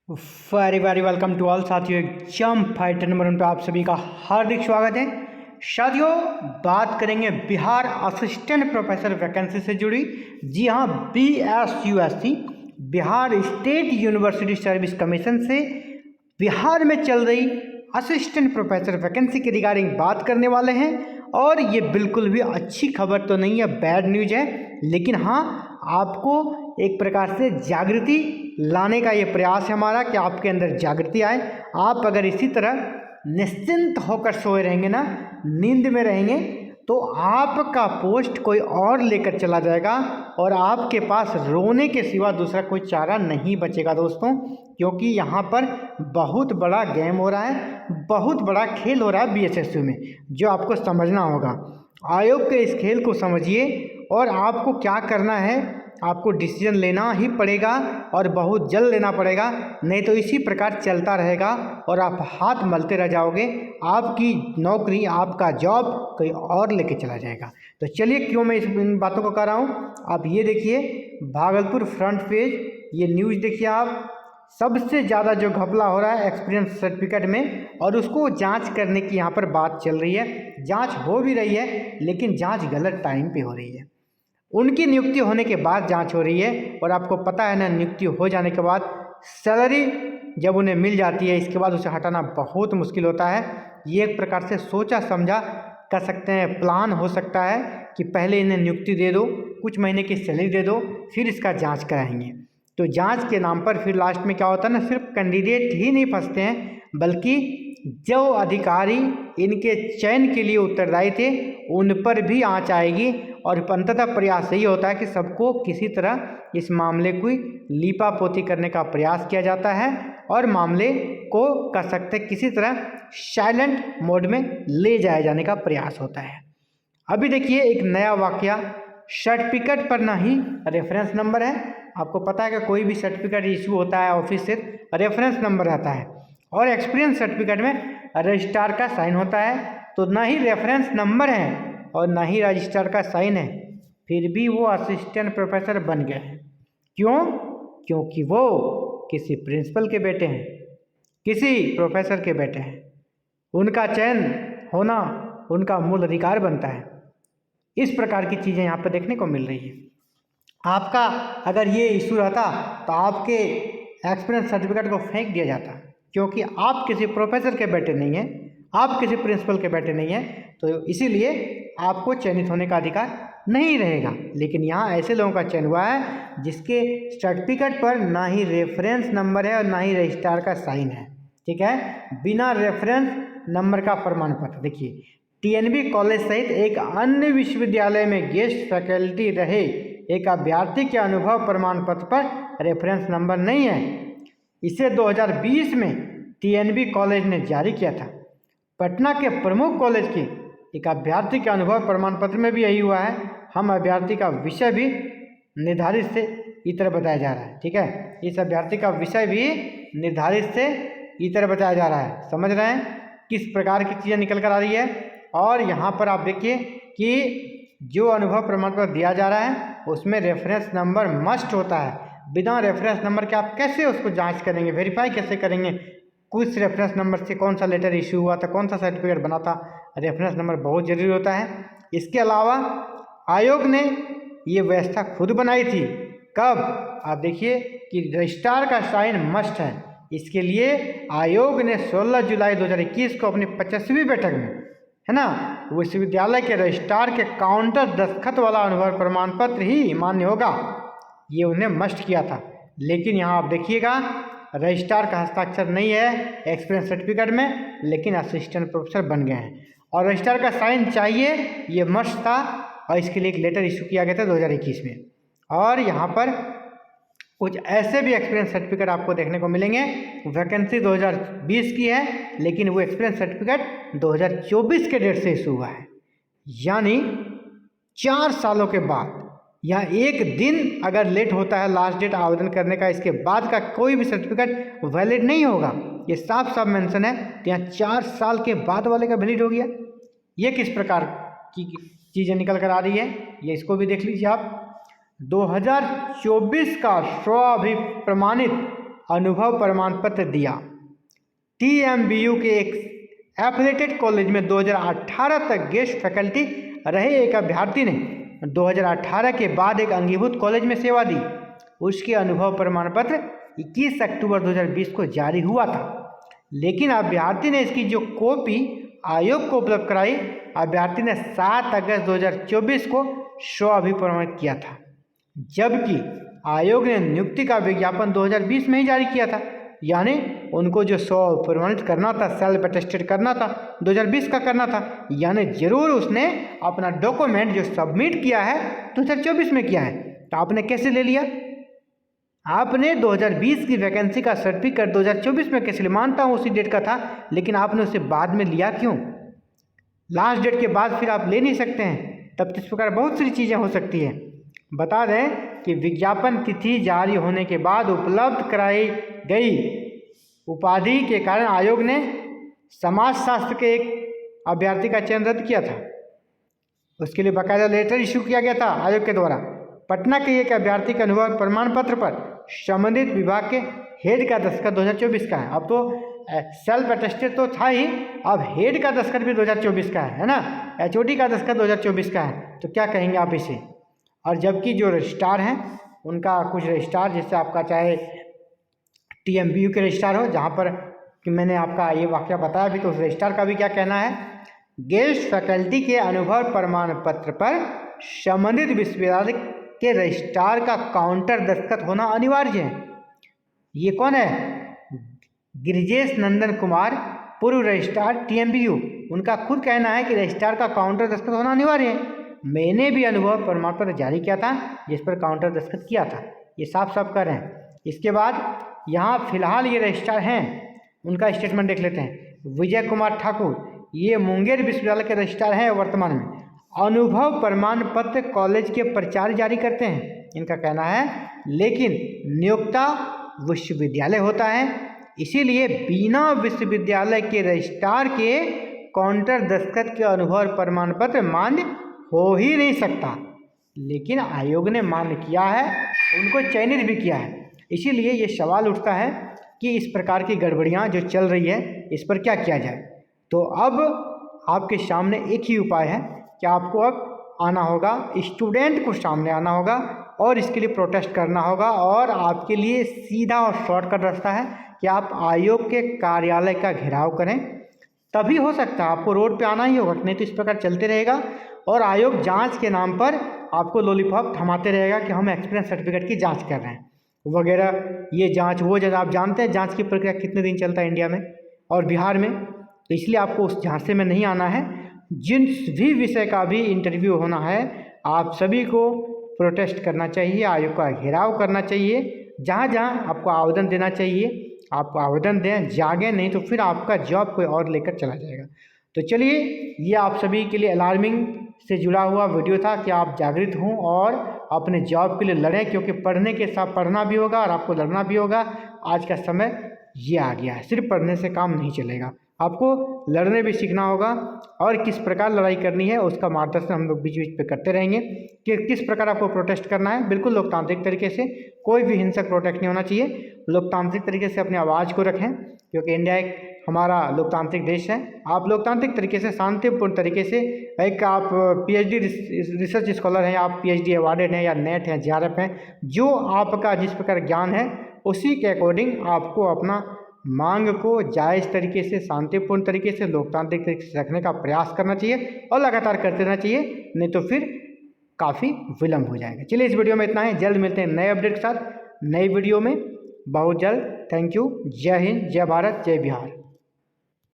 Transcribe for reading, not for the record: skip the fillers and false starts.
Very very welcome to all साथियों। Exam fighter number 1 पे आप सभी का हार्दिक स्वागत है। साथियों, बात करेंगे बिहार असिस्टेंट प्रोफेसर वैकेंसी से जुड़ी। जी हाँ, BSUSC Bihar state university service commission से बिहार में चल रही असिस्टेंट प्रोफेसर वैकेंसी के रिगार्डिंग बात करने वाले हैं। और ये बिल्कुल भी अच्छी खबर तो नहीं है, बैड न्यूज है, लेकिन हाँ आपको एक प्रकार से जागृति लाने का ये प्रयास है हमारा कि आपके अंदर जागृति आए। आप अगर इसी तरह निश्चिंत होकर सोए रहेंगे ना, नींद में रहेंगे, तो आपका पोस्ट कोई और लेकर चला जाएगा और आपके पास रोने के सिवा दूसरा कोई चारा नहीं बचेगा दोस्तों। क्योंकि यहाँ पर बहुत बड़ा गेम हो रहा है, बहुत बड़ा खेल हो रहा है BSSU में, जो आपको समझना होगा। आयोग के इस खेल को समझिए और आपको क्या करना है, आपको डिसीजन लेना ही पड़ेगा और बहुत जल्द लेना पड़ेगा, नहीं तो इसी प्रकार चलता रहेगा और आप हाथ मलते रह जाओगे। आपकी नौकरी, आपका जॉब कोई और लेके चला जाएगा। तो चलिए, क्यों मैं इन बातों को कर रहा हूँ, आप ये देखिए भागलपुर फ्रंट पेज, ये न्यूज़ देखिए आप। सबसे ज़्यादा जो घपला हो रहा है एक्सपीरियंस सर्टिफिकेट में, और उसको जांच करने की यहाँ पर बात चल रही है। जांच हो भी रही है, लेकिन जांच गलत टाइम पे हो रही है। उनकी नियुक्ति होने के बाद जांच हो रही है, और आपको पता है ना, नियुक्ति हो जाने के बाद सैलरी जब उन्हें मिल जाती है, इसके बाद उसे हटाना बहुत मुश्किल होता है। ये एक प्रकार से सोचा समझा कर सकते हैं प्लान हो सकता है कि पहले इन्हें नियुक्ति दे दो, कुछ महीने की सैलरी दे दो, फिर इसका जांच कराएंगे। तो जांच के नाम पर फिर लास्ट में क्या होता है ना, सिर्फ कैंडिडेट ही नहीं फंसते हैं, बल्कि जो अधिकारी इनके चयन के लिए उत्तरदायी थे उन पर भी आंच आएगी। और अंततः प्रयास यही होता है कि सबको किसी तरह इस मामले को लीपापोती करने का प्रयास किया जाता है और मामले को कर सकते किसी तरह साइलेंट मोड में ले जाए जाने का प्रयास होता है। अभी देखिए एक नया वाकया, सर्टिफिकेट पर ना ही रेफरेंस नंबर है। आपको पता है कि कोई भी सर्टिफिकेट इशू होता है ऑफिस से, रेफरेंस नंबर रहता है, और एक्सपीरियंस सर्टिफिकेट में रजिस्ट्रार का साइन होता है। तो ना ही रेफरेंस नंबर है और ना ही रजिस्ट्रार का साइन है, फिर भी वो असिस्टेंट प्रोफेसर बन गए हैं। क्यों? क्योंकि वो किसी प्रिंसिपल के बेटे हैं, किसी प्रोफेसर के बेटे हैं। उनका चयन होना उनका मूल अधिकार बनता है। इस प्रकार की चीज़ें यहाँ पर देखने को मिल रही है। आपका अगर ये इशू रहता तो आपके एक्सपीरियंस सर्टिफिकेट को फेंक दिया जाता, क्योंकि आप किसी प्रोफेसर के बेटे नहीं हैं, आप किसी प्रिंसिपल के बेटे नहीं हैं, तो इसीलिए आपको चयनित होने का अधिकार नहीं रहेगा। लेकिन यहाँ ऐसे लोगों का चयन हुआ है जिसके सर्टिफिकेट पर ना ही रेफरेंस नंबर है और ना ही रजिस्ट्रार का साइन है। ठीक है, बिना रेफरेंस नंबर का प्रमाण पत्र। देखिए, TNB कॉलेज सहित एक अन्य विश्वविद्यालय में गेस्ट फैकल्टी रहे एक अभ्यर्थी के अनुभव प्रमाण पत्र पर रेफरेंस नंबर नहीं है। इसे 2020 में TNB कॉलेज ने जारी किया था। पटना के प्रमुख कॉलेज के एक अभ्यर्थी के अनुभव प्रमाण पत्र में भी यही हुआ है। हम अभ्यर्थी का विषय भी निर्धारित से इतर बताया जा रहा है। ठीक है, इस अभ्यर्थी का विषय भी निर्धारित से इतर बताया जा रहा है। समझ रहे हैं किस प्रकार की चीज़ें निकल कर आ रही है। और यहाँ पर आप देखिए कि जो अनुभव प्रमाण पत्र दिया जा रहा है उसमें रेफरेंस नंबर मस्ट होता है। बिना रेफरेंस नंबर के आप कैसे उसको जांच करेंगे, वेरीफाई कैसे करेंगे? कुछ रेफरेंस नंबर से कौन सा लेटर इशू हुआ था, कौन सा सर्टिफिकेट बना था, रेफरेंस नंबर बहुत जरूरी होता है। इसके अलावा आयोग ने ये व्यवस्था खुद बनाई थी। कब? आप देखिए कि रजिस्ट्रार का साइन मस्ट है। इसके लिए आयोग ने 16 जुलाई 2021 को अपनी 25वीं बैठक में, है ना, विश्वविद्यालय के रजिस्ट्रार के काउंटर दस्तखत वाला अनुभव प्रमाण पत्र ही मान्य होगा, ये उन्हें मस्ट किया था। लेकिन यहाँ आप देखिएगा रजिस्ट्रार का हस्ताक्षर नहीं है एक्सपीरियंस सर्टिफिकेट में, लेकिन असिस्टेंट प्रोफेसर बन गए हैं। और रजिस्ट्रार का साइन चाहिए, ये मस्ट था, और इसके लिए एक लेटर इशू किया गया था 2021 में। और यहाँ पर कुछ ऐसे भी एक्सपीरियंस सर्टिफिकेट आपको देखने को मिलेंगे। वैकेंसी 2020 की है, लेकिन वो एक्सपीरियंस सर्टिफिकेट 2024 के डेट से इशू हुआ है। यानी 4 सालों के बाद, या एक दिन अगर लेट होता है लास्ट डेट आवेदन करने का, इसके बाद का कोई भी सर्टिफिकेट वैलिड नहीं होगा। ये साफ साफ मेंशन है। तो यहाँ 4 साल के बाद वाले का वैलिड हो गया। ये किस प्रकार की चीज़ें निकल कर आ रही है, ये इसको भी देख लीजिए आप। 2024 का स्व अभिप्रमाणित अनुभव प्रमाण पत्र दिया। TMBU के एक एफिलेटेड कॉलेज में 2018 तक गेस्ट फैकल्टी रहे एक अभ्यर्थी ने 2018 के बाद एक अंगीभूत कॉलेज में सेवा दी। उसके अनुभव प्रमाण पत्र 21 अक्टूबर 2020 को जारी हुआ था, लेकिन अभ्यर्थी ने इसकी जो कॉपी आयोग को उपलब्ध कराई, अभ्यर्थी ने 7 अगस्त 2024 को स्व अभिप्रमाणित किया था, जबकि आयोग ने नियुक्ति का विज्ञापन 2020 में ही जारी किया था। यानी उनको जो स्व प्रमाणित करना था, सेल्फ अटेस्टेड करना था, 2020 का करना था। यानी जरूर उसने अपना डॉक्यूमेंट जो सबमिट किया है 2024 में किया है। तो आपने कैसे ले लिया? आपने 2020 की वैकेंसी का सर्टिफिकेट 2024 में कैसे लिया? मानता हूँ उसी डेट का था, लेकिन आपने उसे बाद में लिया क्यों? लास्ट डेट के बाद फिर आप ले नहीं सकते हैं। तब इस प्रकार बहुत सारी चीज़ें हो सकती है। बता दें कि विज्ञापन तिथि जारी होने के बाद उपलब्ध कराई गई उपाधि के कारण आयोग ने समाजशास्त्र के एक अभ्यर्थी का चयन रद्द किया था। उसके लिए बाकायदा लेटर इशू किया गया था आयोग के द्वारा। पटना के एक अभ्यर्थी के अनुभव प्रमाण पत्र पर संबंधित विभाग के हेड का दस्तखत 2024 का है। अब तो सेल्फ अटेस्टेड तो था ही, अब हेड का दस्तखत भी 2024 का है ना। HOD का दस्तखत 2024 का है। तो क्या कहेंगे आप इसे? और जबकि जो रजिस्ट्रार हैं उनका कुछ रजिस्ट्रार, जैसे आपका चाहे TMBU के रजिस्ट्रार हो, जहाँ पर कि मैंने आपका ये वाक्य बताया भी, तो उस रजिस्ट्रार का भी क्या कहना है? गेस्ट फैकल्टी के अनुभव प्रमाण पत्र पर संबंधित विश्वविद्यालय के रजिस्ट्रार का काउंटर दस्तखत होना अनिवार्य है। ये कौन है? गिरिजेश नंदन कुमार, पूर्व रजिस्ट्रार TMBU। उनका खुद कहना है कि रजिस्ट्रार का काउंटर दस्तखत होना अनिवार्य है। मैंने भी अनुभव प्रमाण पत्र जारी किया था जिस पर काउंटर दस्तखत किया था। ये साफ साफ कर रहे हैं। इसके बाद यहाँ फिलहाल ये रजिस्ट्रार हैं, उनका स्टेटमेंट देख लेते हैं। विजय कुमार ठाकुर, ये मुंगेर विश्वविद्यालय के रजिस्ट्रार हैं वर्तमान में। अनुभव प्रमाण पत्र कॉलेज के प्राचार्य जारी करते हैं, इनका कहना है, लेकिन नियोक्ता विश्वविद्यालय होता है, इसीलिए बिना विश्वविद्यालय के रजिस्ट्रार के काउंटर दस्तखत के अनुभव प्रमाण पत्र मान्य हो ही नहीं सकता। लेकिन आयोग ने मान्य किया है, उनको चयनित भी किया है। इसीलिए ये सवाल उठता है कि इस प्रकार की गड़बड़ियाँ जो चल रही है, इस पर क्या किया जाए। तो अब आपके सामने एक ही उपाय है कि आपको अब आना होगा, स्टूडेंट को सामने आना होगा और इसके लिए प्रोटेस्ट करना होगा। और आपके लिए सीधा और शॉर्टकट रास्ता है कि आप आयोग के कार्यालय का घेराव करें, तभी हो सकता है। आपको रोड पे आना ही होगा, नहीं तो इस प्रकार चलते रहेगा और आयोग जांच के नाम पर आपको लॉलीपॉप थमाते रहेगा कि हम एक्सपीरियंस सर्टिफिकेट की जांच कर रहे हैं वगैरह। ये जांच वो जांच, आप जानते हैं जांच की प्रक्रिया कितने दिन चलता है इंडिया में और बिहार में। तो इसलिए आपको उस झांसे में नहीं आना है। जिन भी विषय का भी इंटरव्यू होना है, आप सभी को प्रोटेस्ट करना चाहिए, आयोग का घेराव करना चाहिए। जहाँ जहाँ आपको आवेदन देना चाहिए आपको आवेदन दें, जागें, नहीं तो फिर आपका जॉब कोई और लेकर चला जाएगा। तो चलिए, ये आप सभी के लिए अलार्मिंग से जुड़ा हुआ वीडियो था कि आप जागृत हों और अपने जॉब के लिए लड़ें, क्योंकि पढ़ने के साथ पढ़ना भी होगा और आपको लड़ना भी होगा। आज का समय ये आ गया है, सिर्फ पढ़ने से काम नहीं चलेगा, आपको लड़ने भी सीखना होगा। और किस प्रकार लड़ाई करनी है उसका मार्गदर्शन हम लोग बीच बीच पे करते रहेंगे कि किस प्रकार आपको प्रोटेस्ट करना है। बिल्कुल लोकतांत्रिक तरीके से, कोई भी हिंसक प्रोटेस्ट नहीं होना चाहिए। लोकतांत्रिक तरीके से अपनी आवाज़ को रखें, क्योंकि इंडिया एक हमारा लोकतांत्रिक देश है। आप लोकतांत्रिक तरीके से, शांतिपूर्ण तरीके से, एक आप PhD रिसर्च स्कॉलर हैं, आप PhD अवार्डेड हैं या नेट हैं, JRF हैं, जो आपका जिस प्रकार ज्ञान है उसी के अकॉर्डिंग आपको अपना मांग को जायज़ तरीके से, शांतिपूर्ण तरीके से, लोकतांत्रिक तरीके से रखने का प्रयास करना चाहिए और लगातार करते रहना चाहिए, नहीं तो फिर काफ़ी विलम्ब हो जाएगा। चलिए, इस वीडियो में इतना है। जल्द मिलते हैं नए अपडेट के साथ, नई वीडियो में बहुत जल्द। Thank you. जय हिंद, जय भारत, जय बिहार।